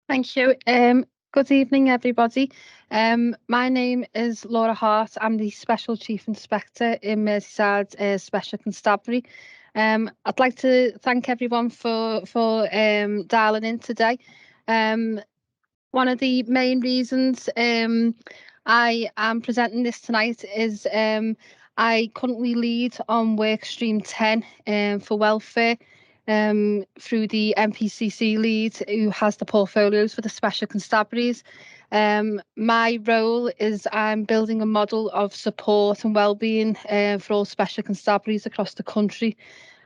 Thank you. Good evening, everybody. My name is Laura Hart. I'm the Special Chief Inspector in Merseyside Special Constabulary. I'd like to thank everyone for dialing in today. One of the main reasons I am presenting this tonight is I currently lead on work stream 10 for welfare through the MPCC lead who has the portfolios for the special constabularies. My role is I'm building a model of support and wellbeing for all special constabularies across the country.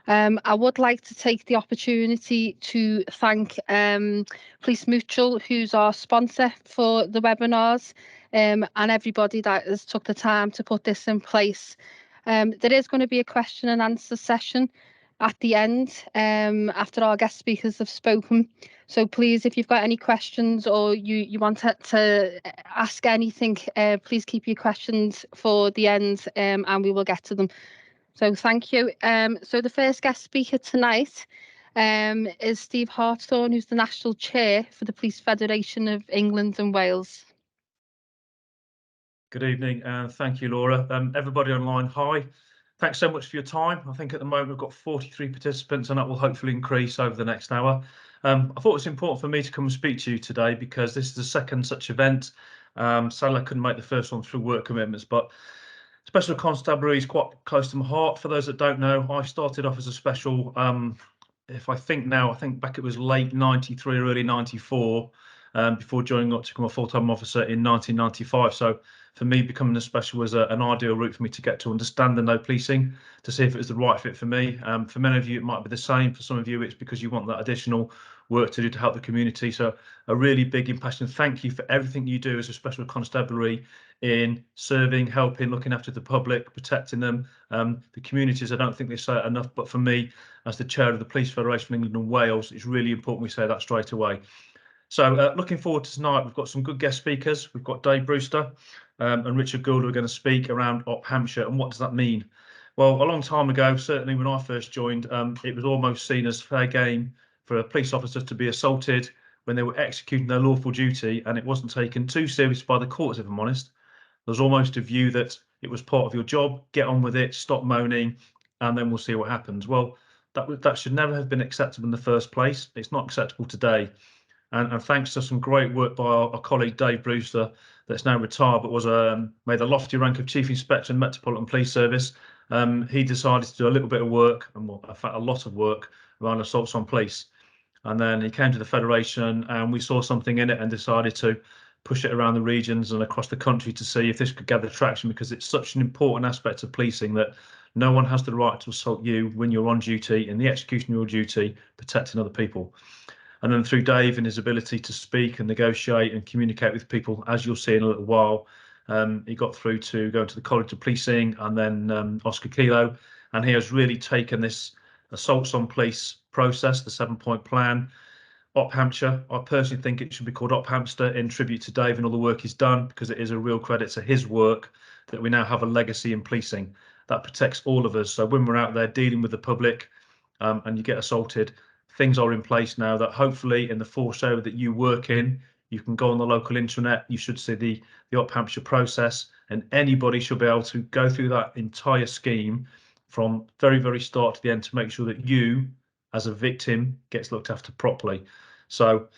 I would like to take the opportunity to thank Police Mutual, who's our sponsor for the webinars, and everybody that has took the time to put this in place. There is going to be a question and answer session at the end after our guest speakers have spoken. So please, if you've got any questions or you want to ask anything, please keep your questions for the end and we will get to them. So thank you. So the first guest speaker tonight is Steve Hartthorne, who's the National Chair for the Police Federation of England and Wales. Good evening and thank you, Laura. Everybody online, hi. Thanks so much for your time. I think at the moment we've got 43 participants and that will hopefully increase over the next hour. I thought it was important for me to come and speak to you today because this is the second such event. Sadly, I couldn't make the first one through work commitments, but Special Constabulary is quite close to my heart. For those that don't know, I started off as a special, I think back it was late 93, early 94, before joining up to become a full-time officer in 1995. So for me, becoming a special was an ideal route for me to get to understand the no policing, to see if it was the right fit for me. For many of you, it might be the same. For some of you, it's because you want that additional work to do to help the community. So a really big impassioned thank you for everything you do as a Special Constabulary in serving, helping, looking after the public, protecting them. The communities, I don't think they say it enough, but for me, as the chair of the Police Federation of England and Wales, it's really important we say that straight away. So looking forward to tonight, we've got some good guest speakers. We've got Dave Brewster and Richard Gould who are going to speak around Op Hampshire. And what does that mean? Well, a long time ago, certainly when I first joined, it was almost seen as fair game for a police officer to be assaulted when they were executing their lawful duty, and it wasn't taken too seriously by the courts, if I'm honest. There's almost a view that it was part of your job, get on with it, stop moaning, and then we'll see what happens. Well, that should never have been acceptable in the first place. It's not acceptable today. And thanks to some great work by our colleague Dave Brewster, that's now retired, but was made the lofty rank of Chief Inspector in Metropolitan Police Service. He decided to do a little bit of work, and well, in fact, a lot of work around assaults on police. And then he came to the Federation, and we saw something in it and decided to push it around the regions and across the country to see if this could gather traction, because it's such an important aspect of policing that no one has the right to assault you when you're on duty, in the execution of your duty, protecting other people. And then through Dave and his ability to speak and negotiate and communicate with people, as you'll see in a little while, he got through to go to the College of Policing and then Oscar Kilo. And he has really taken this assaults on police process, the 7-point plan, Op Hampshire. I personally think it should be called Op Hamster in tribute to Dave and all the work he's done, because it is a real credit to his work that we now have a legacy in policing that protects all of us. So when we're out there dealing with the public and you get assaulted, things are in place now that hopefully in the force area that you work in, you can go on the local intranet, you should see the Op Hampshire process, and anybody should be able to go through that entire scheme from very, very start to the end to make sure that you, as a victim, gets looked after properly. So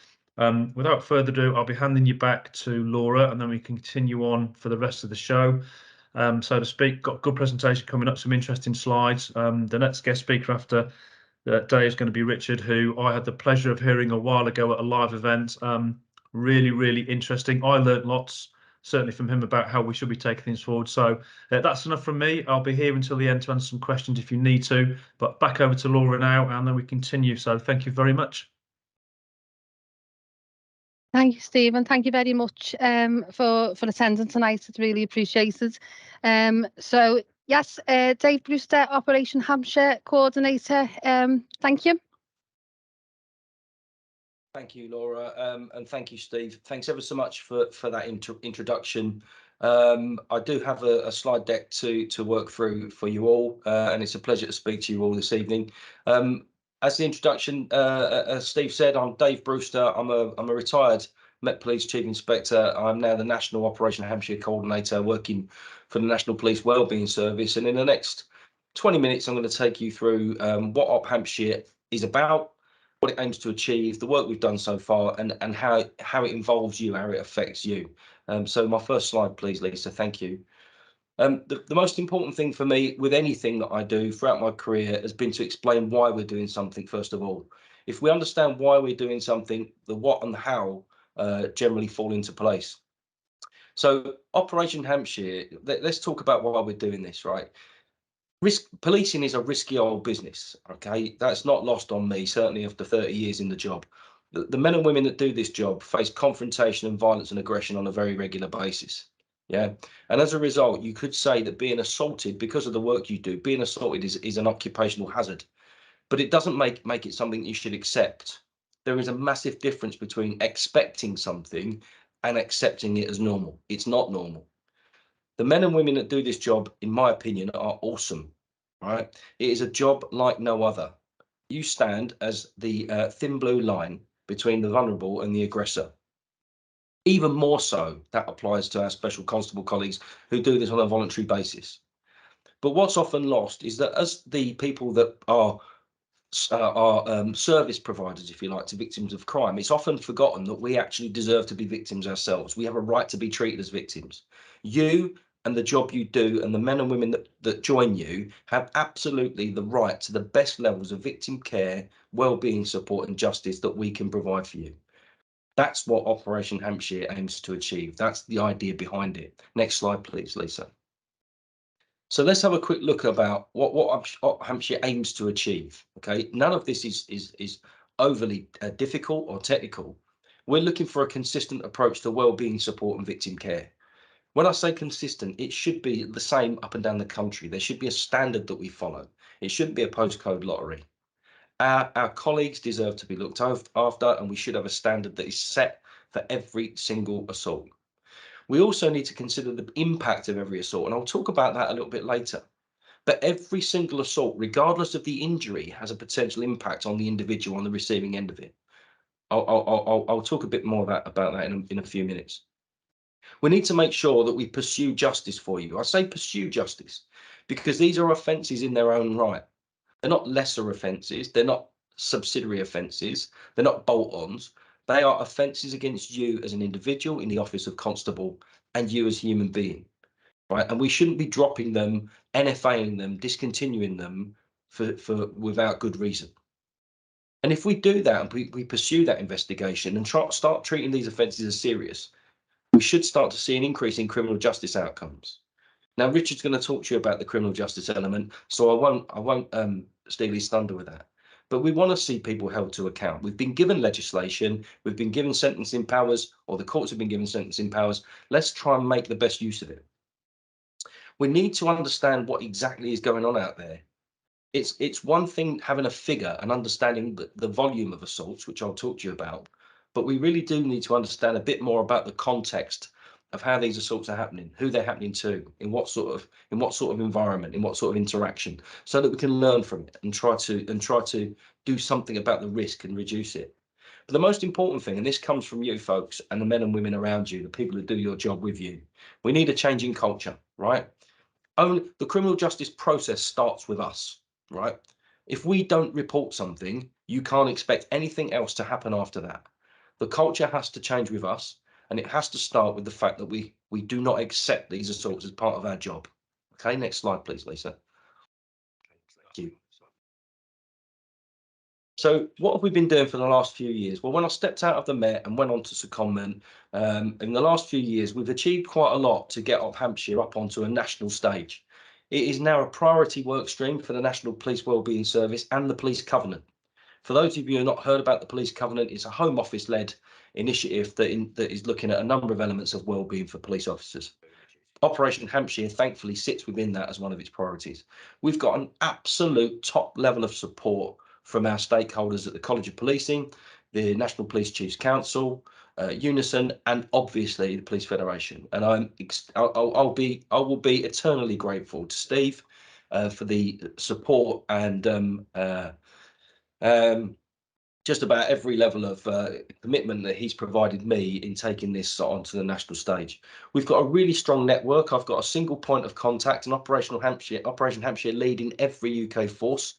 without further ado, I'll be handing you back to Laura, and then we can continue on for the rest of the show. So to speak, got a good presentation coming up, some interesting slides. The next guest speaker after day is going to be Richard, who I had the pleasure of hearing a while ago at a live event. Really, really interesting. I learnt lots, certainly from him, about how we should be taking things forward. So that's enough from me. I'll be here until the end to answer some questions if you need to, but back over to Laura now, and then we continue. So thank you very much. Thank you, Steve, and thank you very much for attending tonight. It's really appreciated. So yes, Dave Brewster, Operation Hampshire Coordinator. Thank you. Thank you, Laura, and thank you, Steve. Thanks ever so much for that introduction. I do have a slide deck to work through for you all, and it's a pleasure to speak to you all this evening. as the introduction, as Steve said, I'm Dave Brewster. I'm a retired Met Police Chief Inspector. I'm now the National Operation Hampshire Coordinator, working for the National Police Wellbeing Service. And in the next 20 minutes, I'm going to take you through what Op Hampshire is about, what it aims to achieve, the work we've done so far, and how it involves you, how it affects you. So my first slide, please, Lisa. Thank you. The most important thing for me with anything that I do throughout my career has been to explain why we're doing something, first of all. If we understand why we're doing something, the what and the how generally fall into place. So Operation Hampshire, let's talk about why we're doing this, right? Policing is a risky old business, okay? That's not lost on me, certainly after 30 years in the job. The men and women that do this job face confrontation and violence and aggression on a very regular basis. Yeah, and as a result, you could say that being assaulted, because of the work you do, being assaulted is an occupational hazard, but it doesn't make it something you should accept. There is a massive difference between expecting something and accepting it as normal. It's not normal. The men and women that do this job, in my opinion, are awesome, right? It is a job like no other. You stand as the thin blue line between the vulnerable and the aggressor. Even more so, that applies to our special constable colleagues who do this on a voluntary basis. But what's often lost is that as the people that are service providers, if you like, to victims of crime, it's often forgotten that we actually deserve to be victims ourselves. We have a right to be treated as victims. You and the job you do and the men and women that join you have absolutely the right to the best levels of victim care, well-being support and justice that we can provide for you. That's what Operation Hampshire aims to achieve. That's the idea behind it. Next slide, please, Lisa. So let's have a quick look about what Hampshire aims to achieve. Okay, none of this is overly difficult or technical. We're looking for a consistent approach to well-being support and victim care. When I say consistent, it should be the same up and down the country. There should be a standard that we follow. It shouldn't be a postcode lottery. Our colleagues deserve to be looked after, and we should have a standard that is set for every single assault. We also need to consider the impact of every assault, and I'll talk about that a little bit later. But every single assault, regardless of the injury, has a potential impact on the individual on the receiving end of it. I'll talk a bit more about that in a few minutes. We need to make sure that we pursue justice for you. I say pursue justice because these are offences in their own right. They're not lesser offences. They're not subsidiary offences. They're not bolt-ons. They are offences against you as an individual in the office of constable and you as a human being, right? And we shouldn't be dropping them, NFAing them, discontinuing them for without good reason. And if we do that and we pursue that investigation and start treating these offences as serious, we should start to see an increase in criminal justice outcomes. Now, Richard's going to talk to you about the criminal justice element, so I won't steal his thunder with that. But we want to see people held to account. We've been given legislation, we've been given sentencing powers, or the courts have been given sentencing powers. Let's try and make the best use of it. We need to understand what exactly is going on out there. It's one thing having a figure and understanding the volume of assaults, which I'll talk to you about, but we really do need to understand a bit more about the context of how these assaults are happening, who they're happening to, in what sort of environment, in what sort of interaction, so that we can learn from it and try to do something about the risk and reduce it. But the most important thing, and this comes from you folks and the men and women around you, the people who do your job with you, we need a change in culture, right? The criminal justice process starts with us, right? If we don't report something, you can't expect anything else to happen after that. The culture has to change with us, and it has to start with the fact that we do not accept these assaults as part of our job. Okay, next slide, please, Lisa. Thank you. So what have we been doing for the last few years? Well, when I stepped out of the Met and went on to secondment, in the last few years, we've achieved quite a lot to get Op Hampshire up onto a national stage. It is now a priority work stream for the National Police Wellbeing Service and the Police Covenant. For those of you who have not heard about the Police Covenant, it's a Home Office-led initiative that is looking at a number of elements of wellbeing for police officers. Operation Hampshire, thankfully, sits within that as one of its priorities. We've got an absolute top level of support from our stakeholders at the College of Policing, the National Police Chiefs Council, Unison, and obviously the Police Federation. And I will be eternally grateful to Steve for the support and just about every level of commitment that he's provided me in taking this onto the national stage. We've got a really strong network. I've got a single point of contact, an Operation Hampshire lead in every UK force.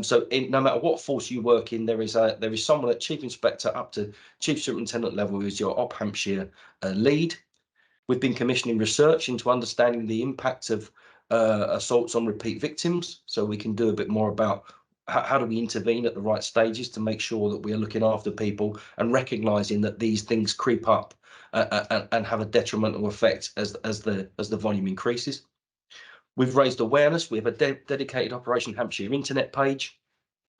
So no matter what force you work in, there is someone at Chief Inspector up to Chief Superintendent level who is your Op Hampshire lead. We've been commissioning research into understanding the impact of assaults on repeat victims, so we can do a bit more about how do we intervene at the right stages to make sure that we are looking after people and recognising that these things creep up and have a detrimental effect as the volume increases. We've raised awareness. We have a dedicated Operation Hampshire internet page.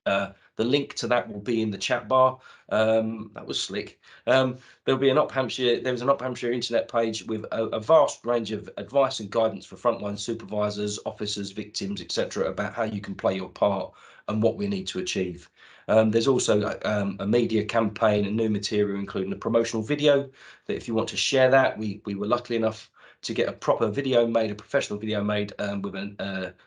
The link to that will be in the chat bar. That was slick. There'll be an Op Hampshire. There's an Op Hampshire internet page with a vast range of advice and guidance for frontline supervisors, officers, victims, etc., about how you can play your part and what we need to achieve. There's also a media campaign and new material, including a promotional video. That if you want to share that, we were lucky enough to get a proper video made, a professional video made, with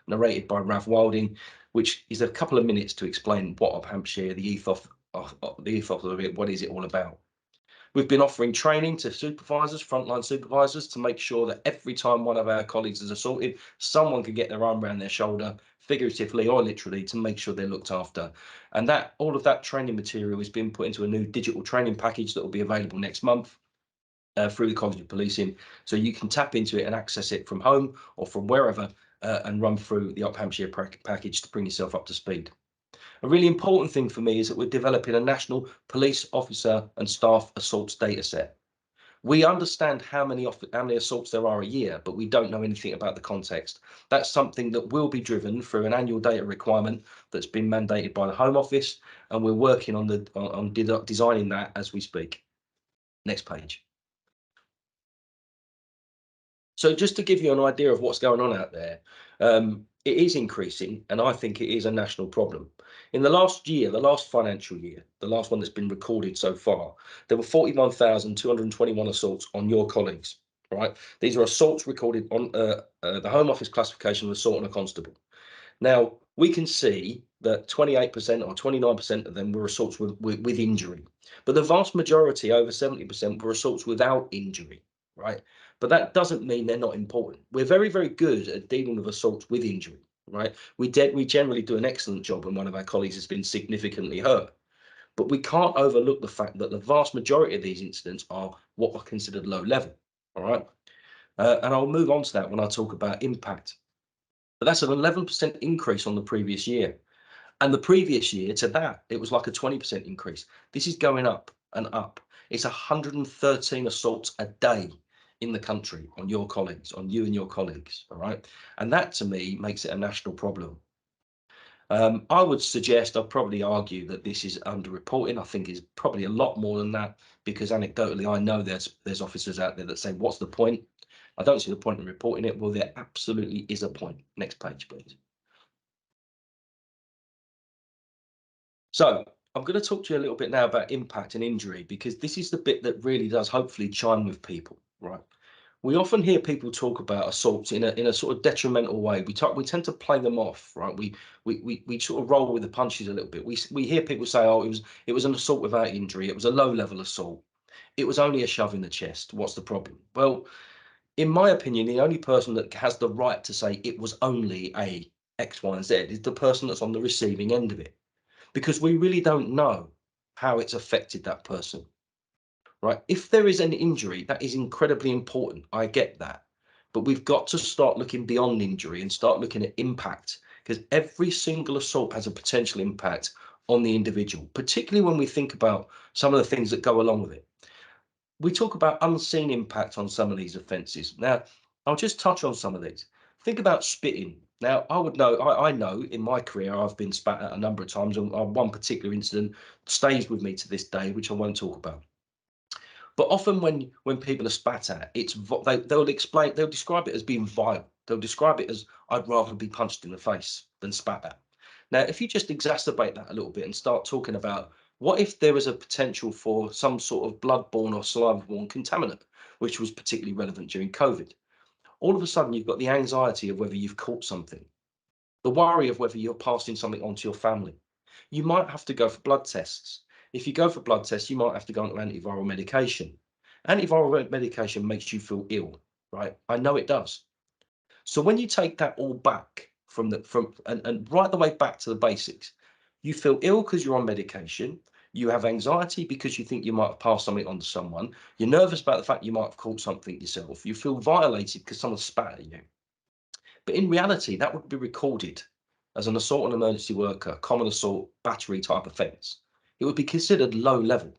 narrated by Rav Wilding, which is a couple of minutes to explain what Op Hampshire, the ethos of it, what is it all about. We've been offering training to supervisors, frontline supervisors, to make sure that every time one of our colleagues is assaulted, someone can get their arm around their shoulder, figuratively or literally, to make sure they're looked after. And that all of that training material has been put into a new digital training package that will be available next month. Through the College of Policing, so you can tap into it and access it from home or from wherever, and run through the Op Hampshire package to bring yourself up to speed. A really important thing for me is that we're developing a national police officer and staff assaults data set. We understand how many assaults there are a year, but we don't know anything about the context. That's something that will be driven through an annual data requirement that's been mandated by the Home Office, and we're working on designing that as we speak. Next page. So just to give you an idea of what's going on out there, it is increasing, and I think it is a national problem. In the last year, the last financial year, the last one that's been recorded so far, there were 41,221 assaults on your colleagues, right? These are assaults recorded on the Home Office classification of assault on a constable. Now, we can see that 28% or 29% of them were assaults with injury, but the vast majority, over 70%, were assaults without injury, right? But that doesn't mean they're not important. We're very, very good at dealing with assaults with injury, right? We generally do an excellent job when one of our colleagues has been significantly hurt. But we can't overlook the fact that the vast majority of these incidents are what are considered low level, all right? And I'll move on to that when I talk about impact. But that's an 11% increase on the previous year. And the previous year to that, it was like a 20% increase. This is going up and up. It's 113 assaults a day in the country on your colleagues, on you and your colleagues, all right? And that, to me, makes it a national problem. I would suggest, I'd probably argue that this is underreporting. I think it's probably a lot more than that, because anecdotally, I know there's officers out there that say, what's the point? I don't see the point in reporting it. Well, there absolutely is a point. Next page, please. So I'm going to talk to you a little bit now about impact and injury, because this is the bit that really does hopefully chime with people, right? We often hear people talk about assaults in a sort of detrimental way. We tend to play them off, right? We sort of roll with the punches a little bit. We hear people say, oh, it was an assault without injury. It was a low level assault. It was only a shove in the chest. What's the problem? Well, in my opinion, the only person that has the right to say it was only a X, Y, and Z is the person that's on the receiving end of it, because we really don't know how it's affected that person. Right? If there is an injury, that is incredibly important. I get that. But we've got to start looking beyond injury and start looking at impact, because every single assault has a potential impact on the individual, particularly when we think about some of the things that go along with it. We talk about unseen impact on some of these offences. Now, I'll just touch on some of these. Think about spitting. Now, I know in my career I've been spat at a number of times, and one particular incident stays with me to this day, which I won't talk about. But often when people are spat at, they'll describe it as being vile. They'll describe it as, I'd rather be punched in the face than spat at. Now, if you just exacerbate that a little bit and start talking about, what if there was a potential for some sort of blood-borne or saliva-borne contaminant, which was particularly relevant during COVID? All of a sudden, you've got the anxiety of whether you've caught something, the worry of whether you're passing something on to your family, You might have to go for blood tests. If you go for blood tests, you might have to go on antiviral medication. Antiviral medication makes you feel ill, right? I know it does. So when you take that all back and right the way back to the basics, you feel ill because you're on medication. You have anxiety because you think you might have passed something on to someone. You're nervous about the fact you might have caught something yourself. You feel violated because someone spat at you. But in reality, that would be recorded as an assault on an emergency worker, common assault, battery type offence. It would be considered low level.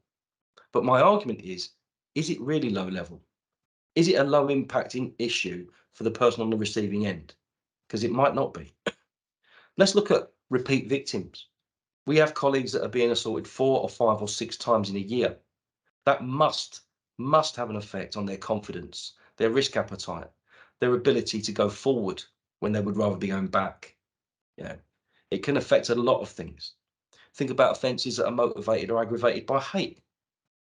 But my argument is it really low level? Is it a low impacting issue for the person on the receiving end? Because it might not be. Let's look at repeat victims. We have colleagues that are being assaulted 4 or 5 or 6 times in a year. That must have an effect on their confidence, their risk appetite, their ability to go forward when they would rather be going back. It can affect a lot of things. Think about offences that are motivated or aggravated by hate.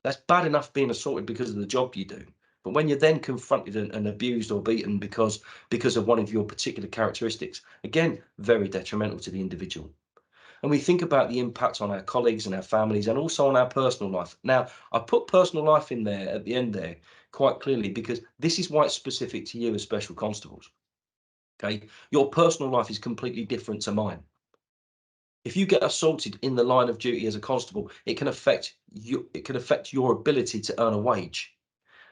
That's bad enough being assaulted because of the job you do. But when you're then confronted and abused or beaten because of one of your particular characteristics, again, very detrimental to the individual. And we think about the impact on our colleagues and our families and also on our personal life. Now, I put personal life in there at the end there quite clearly because this is why it's specific to you as special constables. Okay, your personal life is completely different to mine. If you get assaulted in the line of duty as a constable, it can affect you. It can affect your ability to earn a wage,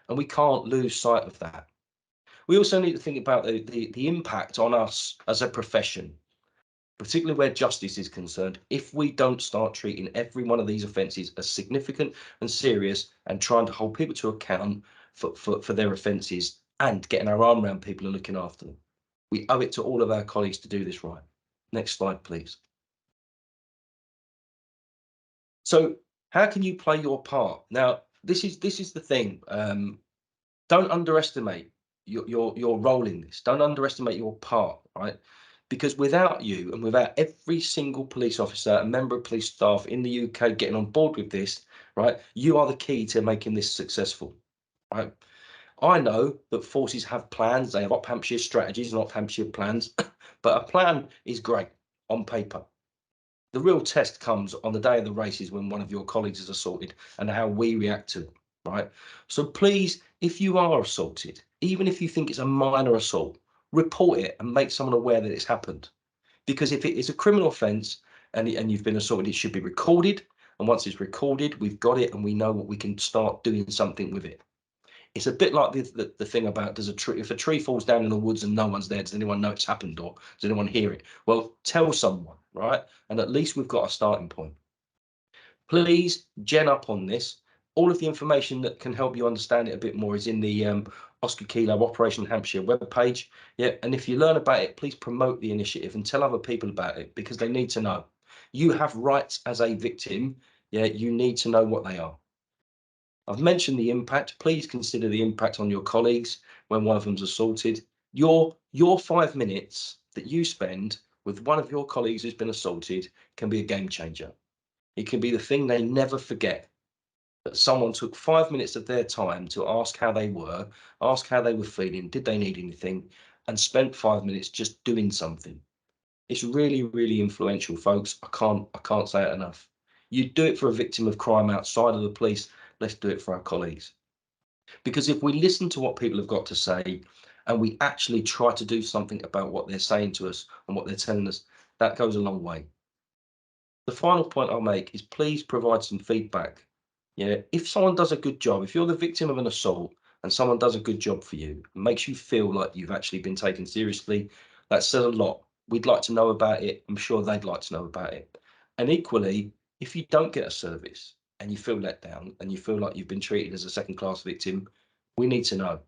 and we can't lose sight of that. We also need to think about the impact on us as a profession, particularly where justice is concerned. If we don't start treating every one of these offences as significant and serious, and trying to hold people to account for their offences, and getting our arm around people and looking after them, we owe it to all of our colleagues to do this right. Next slide, please. So how can you play your part? Now, this is the thing. Don't underestimate your role in this. Don't underestimate your part, right? Because without you and without every single police officer and member of police staff in the UK getting on board with this, right, you are the key to making this successful, right? I know that forces have plans. They have Op Hampshire strategies and Op Hampshire plans, but a plan is great on paper. The real test comes on the day of the races when one of your colleagues is assaulted and how we react to it, right? So please, if you are assaulted, even if you think it's a minor assault, report it and make someone aware that it's happened. Because if it is a criminal offence and you've been assaulted, it should be recorded. And once it's recorded, we've got it and we know what we can start doing something with it. It's a bit like the thing about if a tree falls down in the woods and no one's there, does anyone know it's happened or does anyone hear it? Well, tell someone, right? And at least we've got a starting point. Please gen up on this. All of the information that can help you understand it a bit more is in the Oscar Kilo Operation Hampshire webpage. Yeah, and if you learn about it, please promote the initiative and tell other people about it because they need to know. You have rights as a victim. Yeah, you need to know what they are. I've mentioned the impact. Please consider the impact on your colleagues when one of them's assaulted. Your 5 minutes that you spend with one of your colleagues who's been assaulted can be a game changer. It can be the thing they never forget. That someone took 5 minutes of their time to ask how they were, ask how they were feeling, did they need anything, and spent 5 minutes just doing something. It's really, really influential, folks. I can't say it enough. You do it for a victim of crime outside of the police. Let's do it for our colleagues. Because if we listen to what people have got to say and we actually try to do something about what they're saying to us and what they're telling us, that goes a long way. The final point I'll make is please provide some feedback. Yeah, if someone does a good job, if you're the victim of an assault and someone does a good job for you, it makes you feel like you've actually been taken seriously, that says a lot. We'd like to know about it. I'm sure they'd like to know about it. And equally, if you don't get a service and you feel let down and you feel like you've been treated as a second-class victim, we need to know.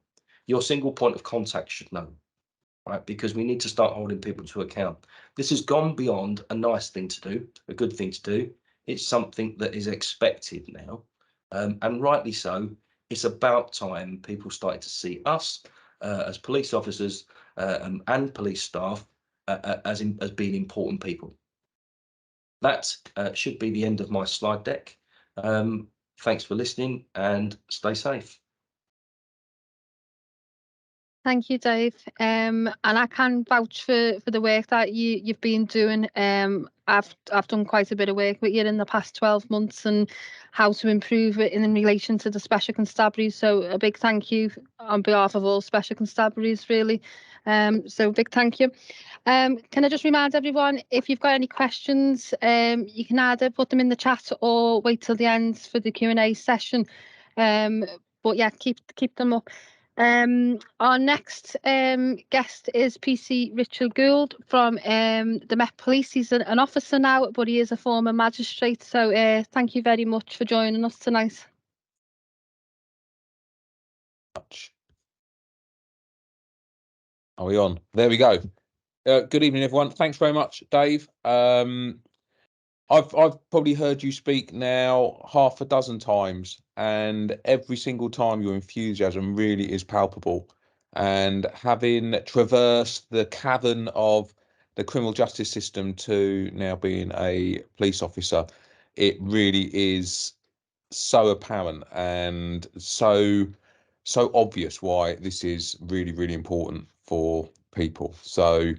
Your single point of contact should know, right? Because we need to start holding people to account. This has gone beyond a nice thing to do, a good thing to do. It's something that is expected now, and rightly so. It's about time people started to see us as police officers and police staff as being important people. That should be the end of my slide deck. Thanks for listening and stay safe. Thank you, Dave. And I can vouch for the work that you've been doing. I've done quite a bit of work with you in the past 12 months and how to improve it in relation to the Special Constabularies. So a big thank you on behalf of all Special Constabularies, really. So big thank you. Can I just remind everyone, if you've got any questions, you can either put them in the chat or wait till the end for the Q&A session. But yeah, keep them up. Our next guest is PC Richard Gould from the Met Police. He's an officer now, but he is a former magistrate. So thank you very much for joining us tonight. Are we on? There we go. Good evening, everyone. Thanks very much, Dave. I've probably heard you speak now half a dozen times, and every single time your enthusiasm really is palpable. And having traversed the cavern of the criminal justice system to now being a police officer, it really is so apparent and so obvious why this is really, really important for people. So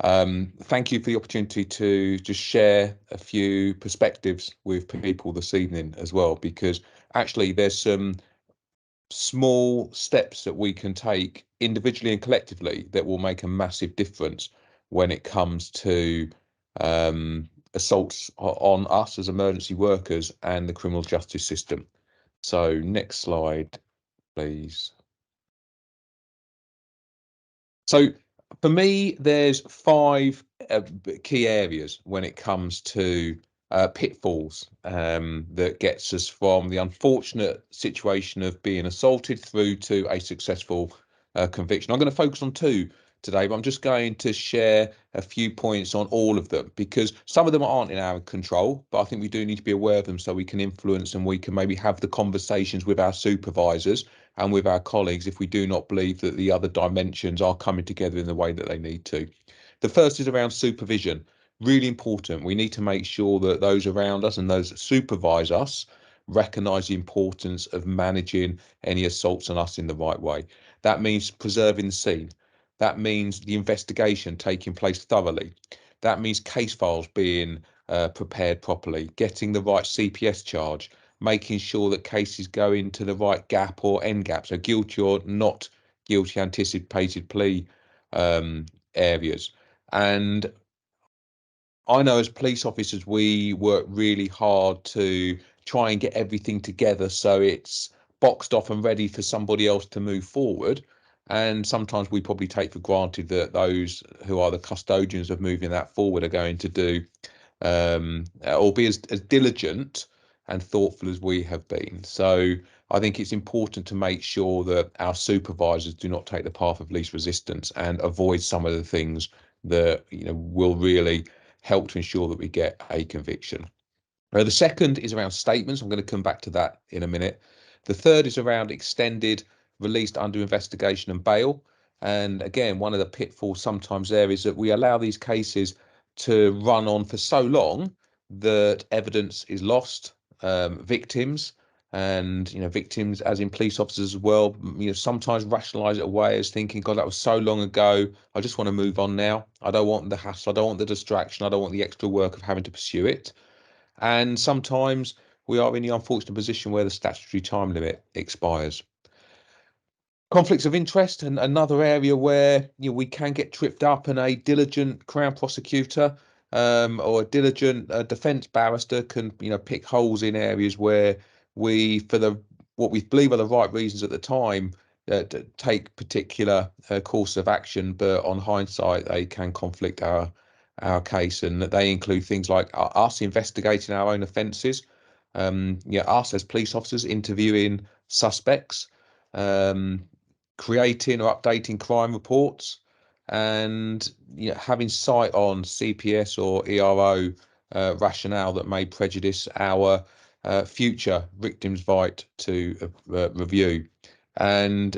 thank you for the opportunity to just share a few perspectives with people this evening as well, because actually there's some small steps that we can take individually and collectively that will make a massive difference when it comes to assaults on us as emergency workers and the criminal justice system. So next slide, please. So for me, there's 5 key areas when it comes to pitfalls that gets us from the unfortunate situation of being assaulted through to a successful conviction. I'm going to focus on 2 today, but I'm just going to share a few points on all of them, because some of them aren't in our control, but I think we do need to be aware of them so we can influence and we can maybe have the conversations with our supervisors and with our colleagues if we do not believe that the other dimensions are coming together in the way that they need to. The first is around supervision. Really important. We need to make sure that those around us and those that supervise us recognise the importance of managing any assaults on us in the right way. That means preserving the scene. That means the investigation taking place thoroughly. That means case files being prepared properly, getting the right CPS charge, making sure that cases go into the right gap or end gap, so guilty or not guilty anticipated plea areas. And I know as police officers, we work really hard to try and get everything together so it's boxed off and ready for somebody else to move forward. And sometimes we probably take for granted that those who are the custodians of moving that forward are going to do or be as diligent and thoughtful as we have been. So I think it's important to make sure that our supervisors do not take the path of least resistance and avoid some of the things that will really help to ensure that we get a conviction. The second is around statements. I'm going to come back to that in a minute. The third is around extended released under investigation and bail. And again, one of the pitfalls sometimes there is that we allow these cases to run on for so long that evidence is lost, victims and victims as in police officers as well, sometimes rationalize it away as thinking, God, that was so long ago, I just want to move on now. I don't want the hassle, I don't want the distraction, I don't want the extra work of having to pursue it. And sometimes we are in the unfortunate position where the statutory time limit expires. Conflicts of interest, and another area where we can get tripped up, and a diligent Crown prosecutor or a diligent defence barrister can pick holes in areas where we, for what we believe are the right reasons at the time, take particular course of action, but on hindsight they can conflict our case, and they include things like us investigating our own offences, us as police officers interviewing suspects, creating or updating crime reports, and having sight on CPS or ERO rationale that may prejudice our future victims' right to review. And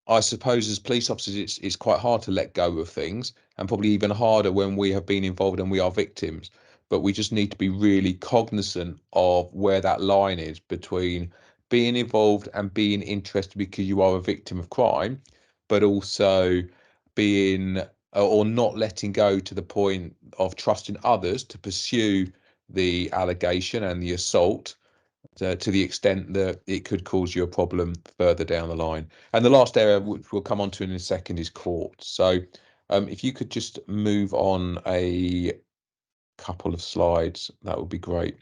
I suppose as police officers, it's quite hard to let go of things, and probably even harder when we have been involved and we are victims. But we just need to be really cognizant of where that line is between being involved and being interested because you are a victim of crime, but also being or not letting go to the point of trusting others to pursue the allegation and the assault to the extent that it could cause you a problem further down the line. And the last area, which we'll come on to in a second, is court. So if you could just move on a couple of slides, that would be great.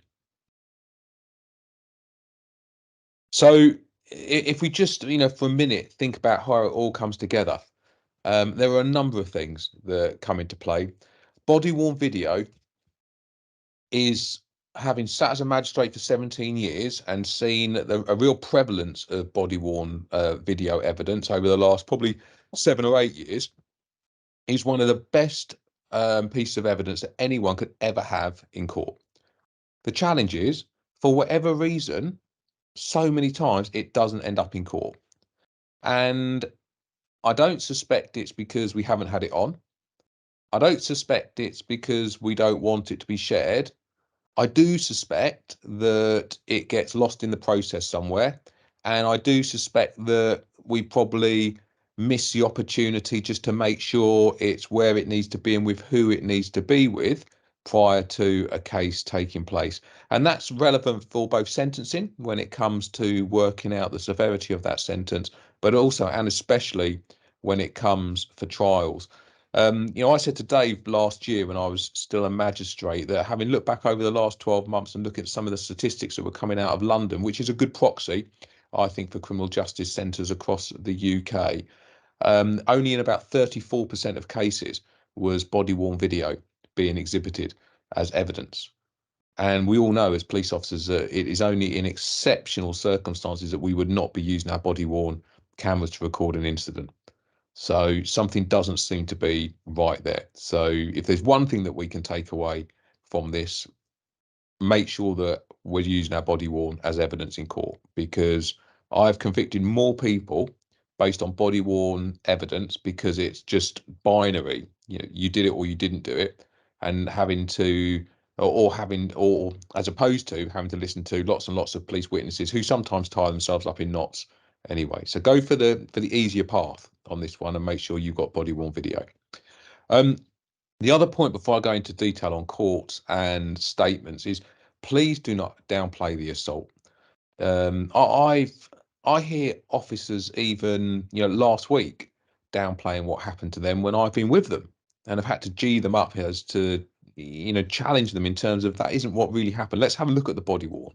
So if we just, for a minute, think about how it all comes together, there are a number of things that come into play. Body-worn video is, having sat as a magistrate for 17 years and seen a real prevalence of body-worn video evidence over the last probably 7 or 8 years, is one of the best pieces of evidence that anyone could ever have in court. The challenge is, for whatever reason, so many times it doesn't end up in court. And I don't suspect it's because we haven't had it on. I don't suspect it's because we don't want it to be shared. I do suspect that it gets lost in the process somewhere. And I do suspect that we probably miss the opportunity just to make sure it's where it needs to be and with who it needs to be with prior to a case taking place. And that's relevant for both sentencing when it comes to working out the severity of that sentence, but also and especially when it comes for trials. I said to Dave last year when I was still a magistrate that, having looked back over the last 12 months and look at some of the statistics that were coming out of London, which is a good proxy, I think, for criminal justice centres across the UK, only in about 34% of cases was body-worn video being exhibited as evidence. And we all know as police officers that it is only in exceptional circumstances that we would not be using our body-worn cameras to record an incident. So something doesn't seem to be right there. So if there's one thing that we can take away from this, make sure that we're using our body worn as evidence in court, because I've convicted more people based on body worn evidence because it's just binary. You did it or you didn't do it, and having to or as opposed to having to listen to lots and lots of police witnesses who sometimes tie themselves up in knots anyway. So go for the easier path on this one and make sure you've got body worn video. The other point before I go into detail on courts and statements is, please do not downplay the assault. I hear officers even last week downplaying what happened to them when I've been with them, and have had to G them up as to challenge them in terms of that isn't what really happened. Let's have a look at the body worn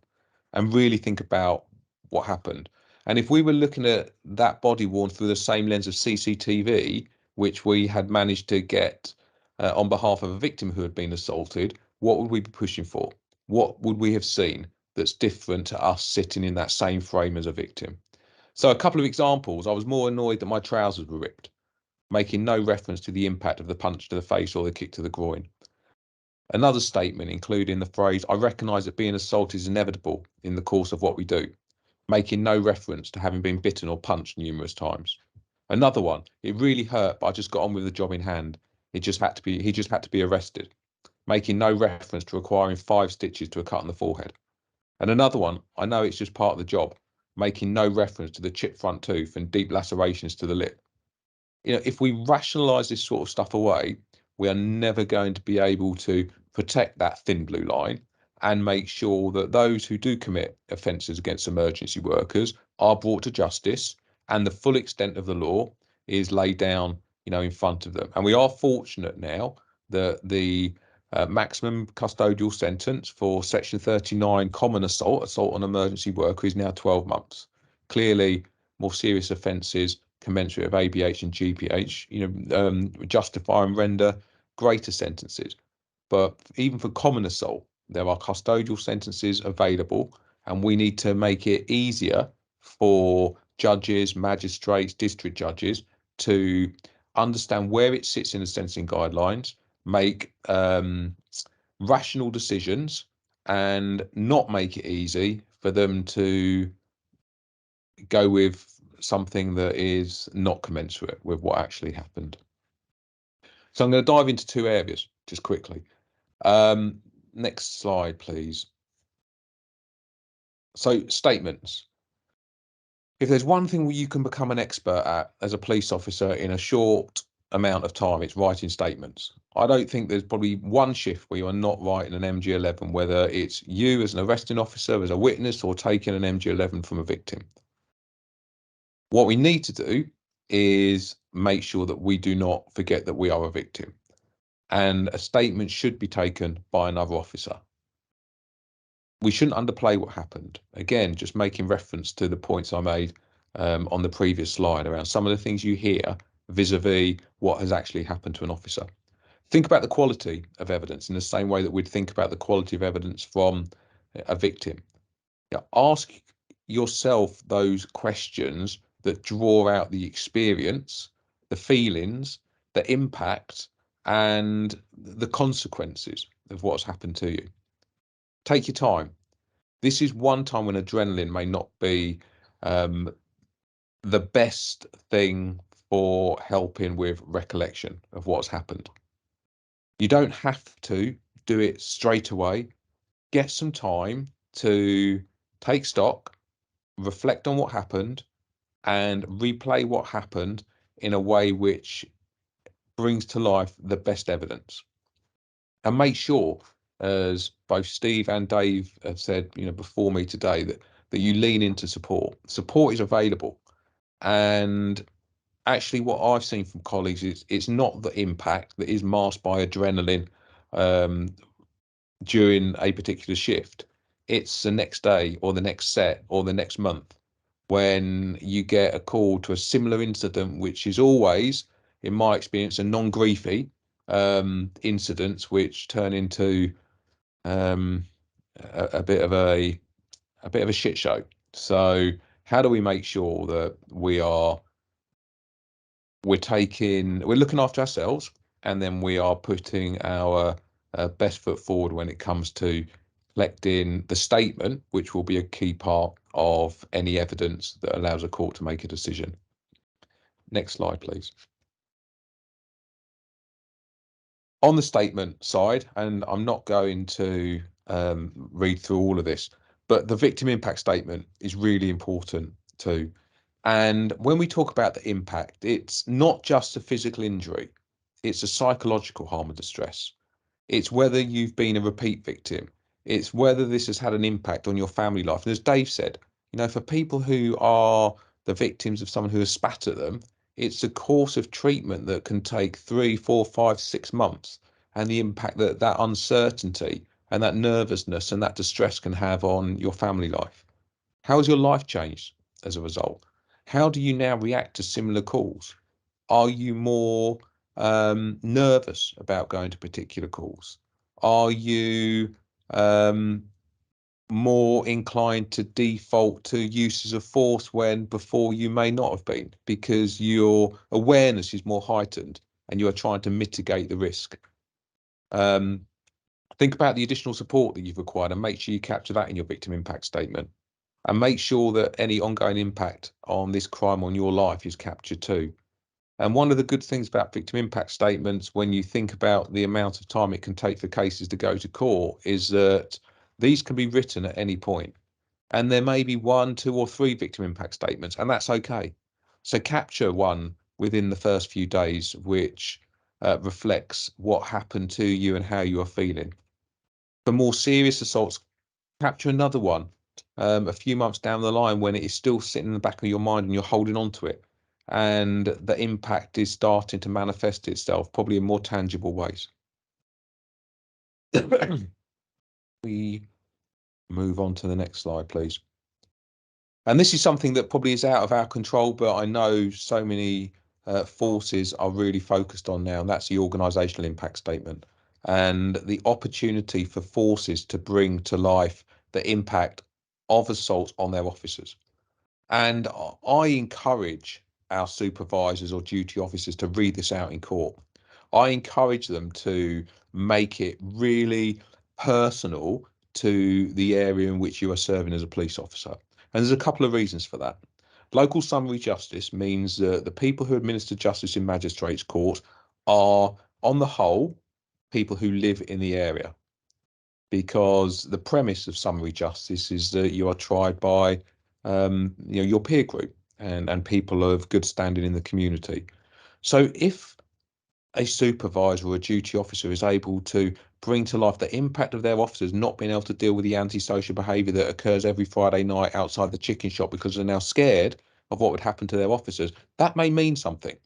and really think about what happened. And if we were looking at that body worn through the same lens of CCTV, which we had managed to get on behalf of a victim who had been assaulted, what would we be pushing for? What would we have seen that's different to us sitting in that same frame as a victim? So a couple of examples. I was more annoyed that my trousers were ripped, making no reference to the impact of the punch to the face or the kick to the groin. Another statement including the phrase, "I recognise that being assaulted is inevitable in the course of what we do," making no reference to having been bitten or punched numerous times. Another one, "It really hurt, but I just got on with the job in hand. He just had to be arrested," making no reference to requiring 5 stitches to a cut on the forehead. And another one, "I know it's just part of the job," making no reference to the chipped front tooth and deep lacerations to the lip. If we rationalise this sort of stuff away, we are never going to be able to protect that thin blue line and make sure that those who do commit offences against emergency workers are brought to justice and the full extent of the law is laid down, in front of them. And we are fortunate now that the maximum custodial sentence for Section 39 common assault on emergency worker is now 12 months. Clearly, more serious offences commensurate of ABH and GPH, justify and render greater sentences. But even for common assault, there are custodial sentences available, and we need to make it easier for judges, magistrates, district judges to understand where it sits in the sentencing guidelines, make rational decisions, and not make it easy for them to go with something that is not commensurate with what actually happened. So I'm going to dive into 2 areas just quickly. Next slide, please. So statements. if there's one thing where you can become an expert at as a police officer in a short amount of time, it's writing statements. I don't think there's probably one shift where you are not writing an MG11, whether it's you as an arresting officer, as a witness, or taking an MG11 from a victim. What we need to do is make sure that we do not forget that we are a victim, and a statement should be taken by another officer. We shouldn't underplay what happened. Again, just making reference to the points I made on the previous slide around some of the things you hear vis-a-vis what has actually happened to an officer. Think about the quality of evidence in the same way that we'd think about the quality of evidence from a victim. Ask yourself those questions that draw out the experience, the feelings, the impact, and the consequences of what's happened to you. Take your time. This is one time when adrenaline may not be the best thing for helping with recollection of what's happened. You don't have to do it straight away. Get some time to take stock, reflect on what happened, and replay what happened in a way which brings to life the best evidence. And make sure, as both Steve and Dave have said, before me today, that you lean into support. Support is available. And actually what I've seen from colleagues is it's not the impact that is masked by adrenaline during a particular shift. It's the next day or the next set or the next month when you get a call to a similar incident, which is always, in my experience, a non-griefy incidents which turn into a bit of a shit show. So how do we make sure that we're looking after ourselves, and then we are putting our best foot forward when it comes to collecting the statement, which will be a key part of any evidence that allows a court to make a decision. Next slide, please. On the statement side, and I'm not going to read through all of this, but the victim impact statement is really important too. And when we talk about the impact, it's not just a physical injury, it's a psychological harm and distress. It's whether you've been a repeat victim. It's whether this has had an impact on your family life. And as Dave said, for people who are the victims of someone who has spat at them, it's a course of treatment that can take 3, 4, 5, 6 months, and the impact that uncertainty and that nervousness and that distress can have on your family life. How has your life changed as a result? How do you now react to similar calls? Are you more nervous about going to particular calls? Are you more inclined to default to uses of force when before you may not have been, because your awareness is more heightened and you are trying to mitigate the risk? Think about the additional support that you've required and make sure you capture that in your victim impact statement, and make sure that any ongoing impact on this crime on your life is captured too. And one of the good things about victim impact statements, when you think about the amount of time it can take for cases to go to court, is that these can be written at any point. And there may be 1, 2, or 3 victim impact statements, and that's okay. So capture one within the first few days, which reflects what happened to you and how you are feeling. For more serious assaults, capture another one a few months down the line when it is still sitting in the back of your mind and you're holding on to it, and the impact is starting to manifest itself, probably in more tangible ways. We move on to the next slide, please. And this is something that probably is out of our control, but I know so many forces are really focused on now, and that's the organisational impact statement and the opportunity for forces to bring to life the impact of assaults on their officers. And I encourage our supervisors or duty officers to read this out in court. I encourage them to make it really personal to the area in which you are serving as a police officer. And there's a couple of reasons for that. Local summary justice means that the people who administer justice in magistrates' court are, on the whole, people who live in the area, because the premise of summary justice is that you are tried by your peer group. and people of good standing in the community. So if a supervisor or a duty officer is able to bring to life the impact of their officers not being able to deal with the antisocial behaviour that occurs every Friday night outside the chicken shop because they're now scared of what would happen to their officers, that may mean something.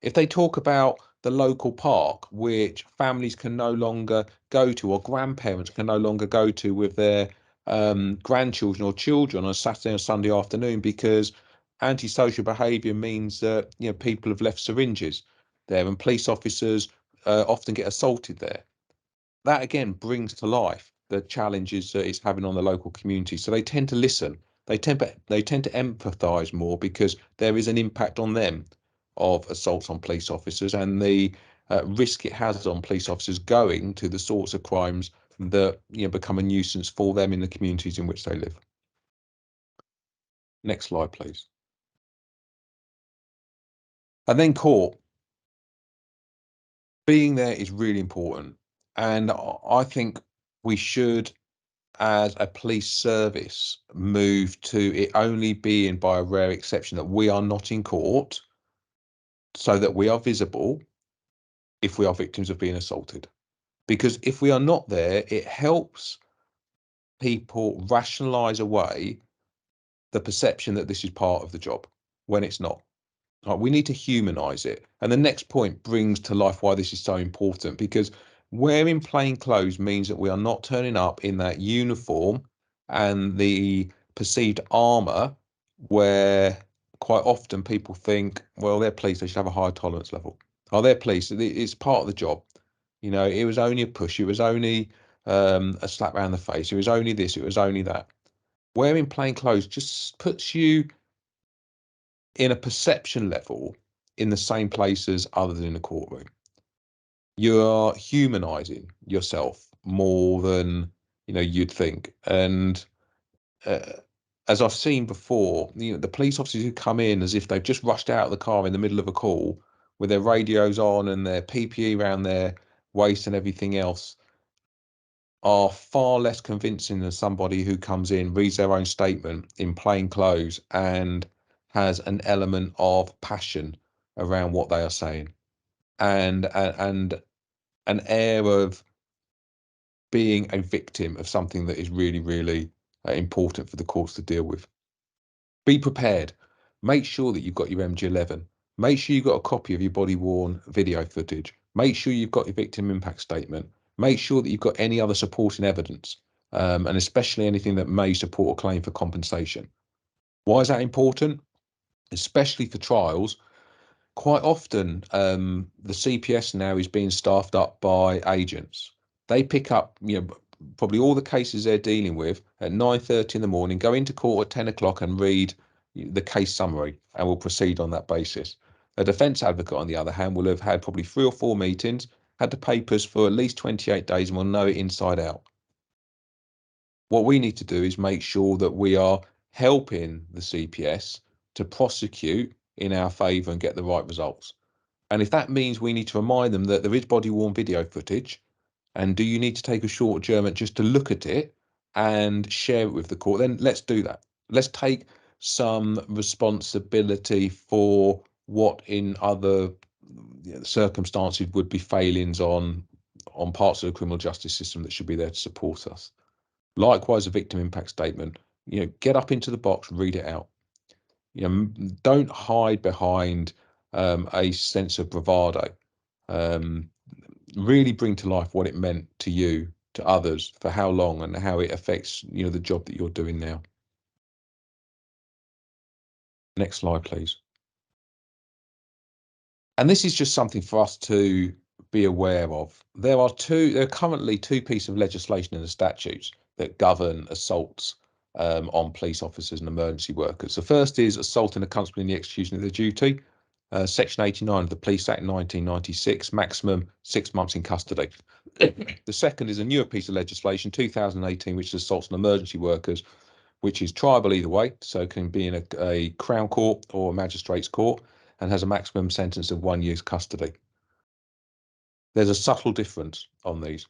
If they talk about the local park, which families can no longer go to, or grandparents can no longer go to with their grandchildren or children on a Saturday or Sunday afternoon because antisocial behaviour means that people have left syringes there and police officers often get assaulted there. That again brings to life the challenges that it's having on the local community. So they tend to listen. They tend to empathise more because there is an impact on them of assaults on police officers and the risk it has on police officers going to the sorts of crimes that become a nuisance for them in the communities in which they live. Next slide, please. And then court. Being there is really important, and I think we should, as a police service, move to it only being by a rare exception that we are not in court, so that we are visible if we are victims of being assaulted. Because if we are not there, it helps people rationalize away the perception that this is part of the job when it's not. Right, we need to humanize it. And the next point brings to life why this is so important, because wearing plain clothes means that we are not turning up in that uniform and the perceived armor where quite often people think, well, they're police, they should have a higher tolerance level. Oh, they're police, it's part of the job. It was only a push, it was only a slap around the face, it was only this, it was only that. Wearing plain clothes just puts you in a perception level in the same place as others in the courtroom. You're humanizing yourself more than you'd think. And as I've seen before, the police officers who come in as if they've just rushed out of the car in the middle of a call with their radios on and their PPE around their waist and everything else are far less convincing than somebody who comes in, reads their own statement in plain clothes and has an element of passion around what they are saying and an air of being a victim of something that is really, really important for the courts to deal with. Be prepared. Make sure that you've got your MG11. Make sure you've got a copy of your body-worn video footage. Make sure you've got your victim impact statement. Make sure that you've got any other supporting evidence, and especially anything that may support a claim for compensation. Why is that important? Especially for trials. Quite often, the CPS now is being staffed up by agents. They pick up, probably all the cases they're dealing with at 9:30 in the morning, go into court at 10 o'clock and read the case summary and will proceed on that basis. A defence advocate, on the other hand, will have had probably 3 or 4 meetings, had the papers for at least 28 days and will know it inside out. What we need to do is make sure that we are helping the CPS to prosecute in our favour and get the right results. And if that means we need to remind them that there is body-worn video footage, and do you need to take a short adjournment just to look at it and share it with the court, then let's do that. Let's take some responsibility for what in other circumstances would be failings on parts of the criminal justice system that should be there to support us. Likewise, a victim impact statement, get up into the box, read it out. Don't hide behind a sense of bravado. Really bring to life what it meant to you, to others, for how long, and how it affects the job that you're doing now. Next slide, please. And this is just something for us to be aware of. There are currently 2 pieces of legislation in the statutes that govern assaults on police officers and emergency workers. The first is assault in a constable in the execution of their duty. Section 89 of the Police Act 1996, maximum 6 months in custody. The second is a newer piece of legislation, 2018, which is assaults on emergency workers, which is triable either way, so it can be in a Crown Court or a Magistrates Court, and has a maximum sentence of 1 year's custody. There's a subtle difference on these.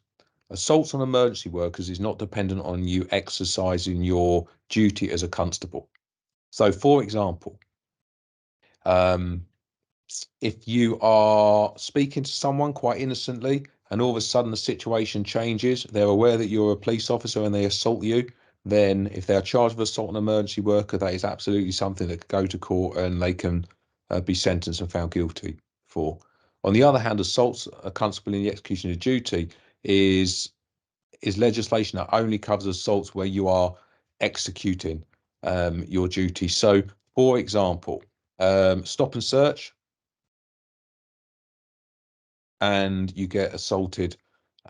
Assaults on emergency workers is not dependent on you exercising your duty as a constable. So, for example, If you are speaking to someone quite innocently and all of a sudden the situation changes, they're aware that you're a police officer and they assault you, then if they're charged with assault on an emergency worker, that is absolutely something that could go to court and they can be sentenced and found guilty for. On the other hand, assaults a constable in the execution of duty is legislation that only covers assaults where you are executing your duty. So, for example, stop and search, and you get assaulted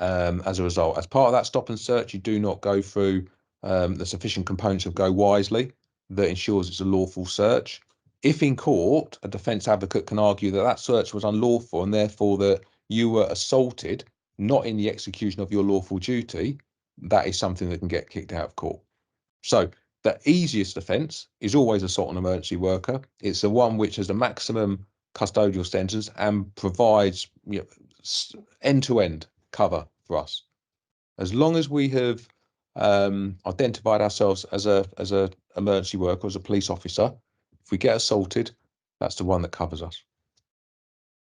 as a result. As part of that stop and search, you do not go through the sufficient components of go wisely that ensures it's a lawful search. If in court, a defence advocate can argue that that search was unlawful and therefore that you were assaulted, not in the execution of your lawful duty, that is something that can get kicked out of court. So the easiest offence is always assault on an emergency worker. It's the one which has the maximum custodial sentence and provides end-to-end cover for us. As long as we have identified ourselves as a emergency worker, as a police officer, if we get assaulted, that's the one that covers us.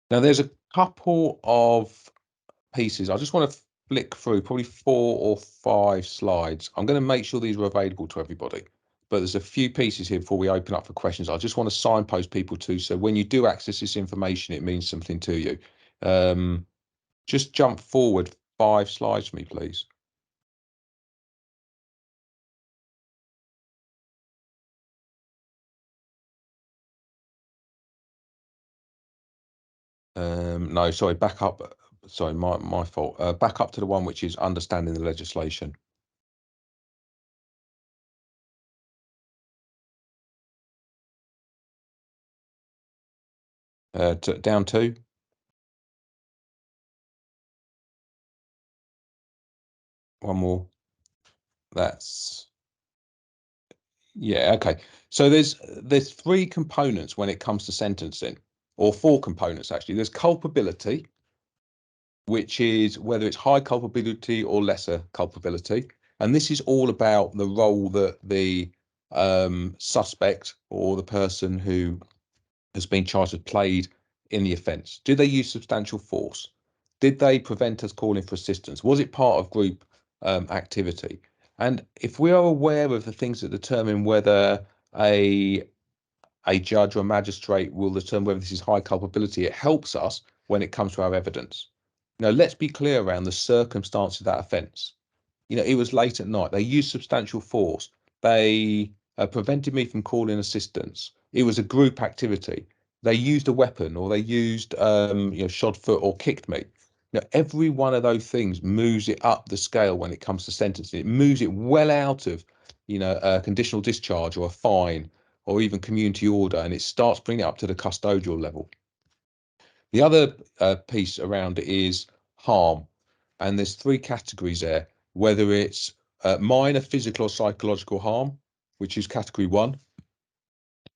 Now, there's a couple of pieces. I just want to flick through probably 4 or 5 slides. I'm going to make sure these are available to everybody, but there's a few pieces here before we open up for questions. I just want to signpost people too, so when you do access this information, it means something to you. Just jump forward 5 slides for me, please. No, sorry, back up. Sorry, my fault. Back up to the one which is understanding the legislation. Down 2. One more. That's, yeah, okay. So there's 3 components when it comes to sentencing, or 4 components actually. There's culpability, which is whether it's high culpability or lesser culpability. And this is all about the role that the suspect or the person who has been charged with played in the offence. Did they use substantial force? Did they prevent us calling for assistance? Was it part of group activity? And if we are aware of the things that determine whether a judge or a magistrate will determine whether this is high culpability, it helps us when it comes to our evidence. Now, let's be clear around the circumstance of that offence. You know, it was late at night. They used substantial force. They prevented me from calling assistance. It was a group activity. They used a weapon, or they used shod foot, or kicked me. Now, every one of those things moves it up the scale when it comes to sentencing. It moves it well out of, a conditional discharge or a fine or even community order, and it starts bringing it up to the custodial level. The other piece around it is harm, and there's 3 categories there, whether it's minor physical or psychological harm, which is category 1.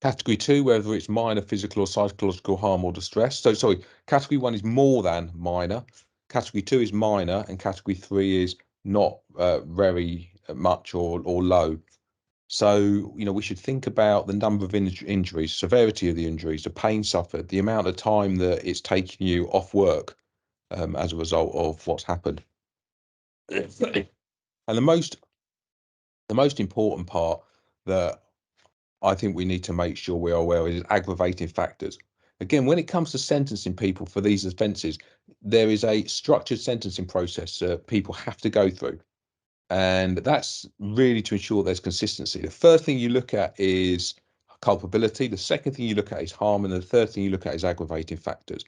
Category 2, whether it's minor physical or psychological harm or distress. So, sorry, category 1 is more than minor, category 2 is minor, and category 3 is not very much or low. So, we should think about the number of injuries, severity of the injuries, the pain suffered, the amount of time that it's taking you off work as a result of what's happened. And the most important part that I think we need to make sure we are aware of is aggravating factors. Again, when it comes to sentencing people for these offences, there is a structured sentencing process that people have to go through. And that's really to ensure there's consistency. The first thing you look at is culpability. The second thing you look at is harm. And the third thing you look at is aggravating factors.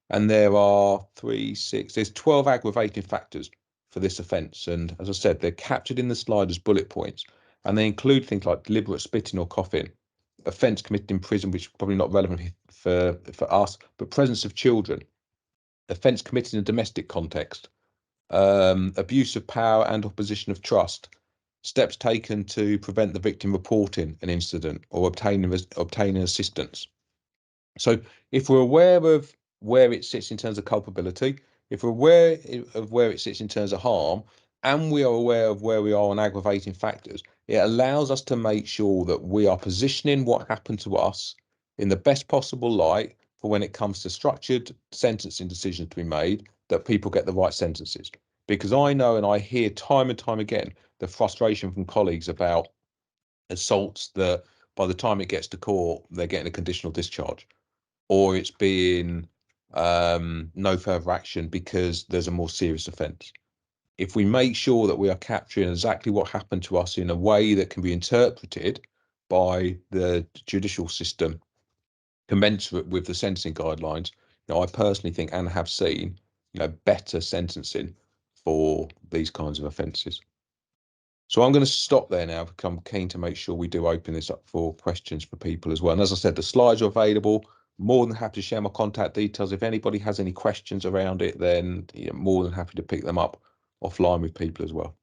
And there are 12 aggravating factors for this offence. And as I said, they're captured in the slide as bullet points. And they include things like deliberate spitting or coughing, offence committed in prison, which is probably not relevant for us, but presence of children, offence committed in a domestic context, abuse of power and opposition of trust, steps taken to prevent the victim reporting an incident or obtaining assistance. So if we're aware of where it sits in terms of culpability, if we're aware of where it sits in terms of harm, and we are aware of where we are on aggravating factors, it allows us to make sure that we are positioning what happened to us in the best possible light for when it comes to structured sentencing decisions to be made, that people get the right sentences. Because I know and I hear time and time again the frustration from colleagues about assaults that by the time it gets to court, they're getting a conditional discharge, or it's being no further action because there's a more serious offence. If we make sure that we are capturing exactly what happened to us in a way that can be interpreted by the judicial system commensurate with the sentencing guidelines, I personally think and have seen, better sentencing for these kinds of offences. So I'm going to stop there now because I'm keen to make sure we do open this up for questions for people as well. And as I said, the slides are available. More than happy to share my contact details. If anybody has any questions around it, then more than happy to pick them up offline with people as well.